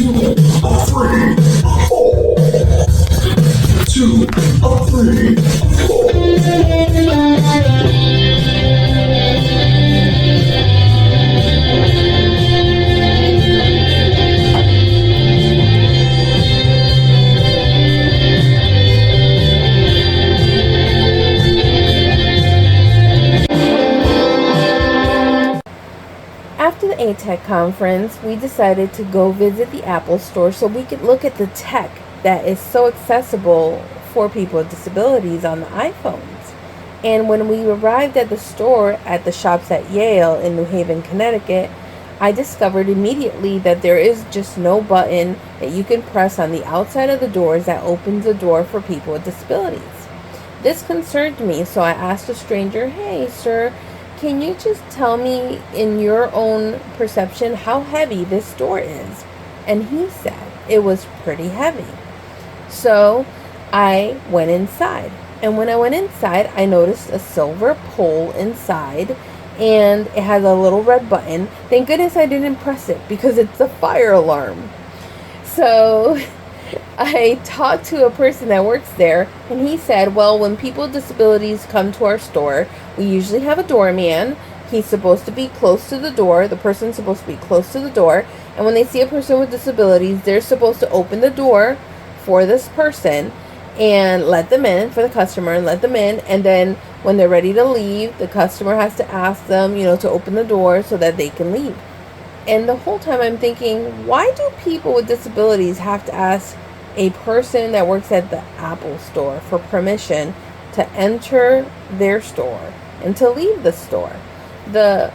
2 of 3, 4. 2 of 3, 4. After the ATEC conference, we decided to go visit the Apple store so we could look at the tech that is so accessible for people with disabilities on the iPhones. And when we arrived at the store at the shops at Yale in New Haven, Connecticut, I discovered immediately that there is just no button that you can press on the outside of the doors that opens the door for people with disabilities. This concerned me, so I asked a stranger, "Hey, sir, can you just tell me in your own perception how heavy this door is?" And he said it was pretty heavy. So I went inside. And when I went inside, I noticed a silver pole inside, and it has a little red button. Thank goodness I didn't press it because it's a fire alarm. So I talked to a person that works there, and he said, well, when people with disabilities come to our store, we usually have a doorman. He's supposed to be close to the door. The person's supposed to be close to the door. And when they see a person with disabilities, they're supposed to open the door for this person and let them in, for the customer, and let them in. And then when they're ready to leave, the customer has to ask them, to open the door so that they can leave. And the whole time I'm thinking, why do people with disabilities have to ask a person that works at the Apple store for permission to enter their store and to leave the store? The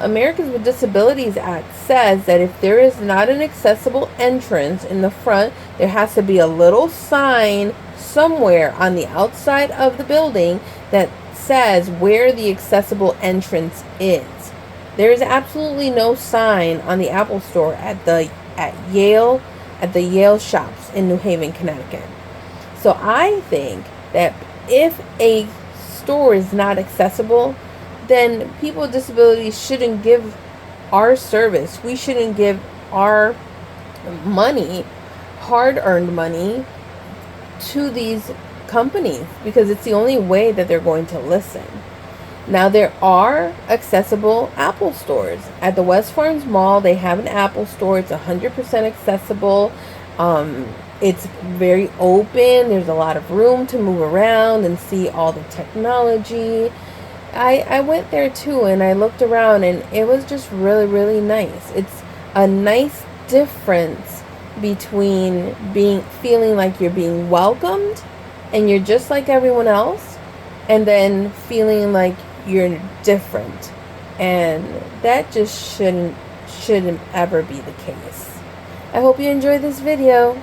Americans with Disabilities Act says that if there is not an accessible entrance in the front, there has to be a little sign somewhere on the outside of the building that says where the accessible entrance is. There is absolutely no sign on the Apple store at the Yale shops in New Haven, Connecticut. So I think that if a store is not accessible, then people with disabilities shouldn't give our service. We shouldn't give our money, hard-earned money, to these companies because it's the only way that they're going to listen. Now, there are accessible Apple stores. At the West Farms Mall, they have an Apple store. It's 100% accessible. It's very open. There's a lot of room to move around and see all the technology. I went there too, and I looked around, and it was just really, really nice. It's a nice difference between feeling like you're being welcomed and you're just like everyone else, and then feeling like you're different. And that just shouldn't ever be the case. I hope you enjoyed this video.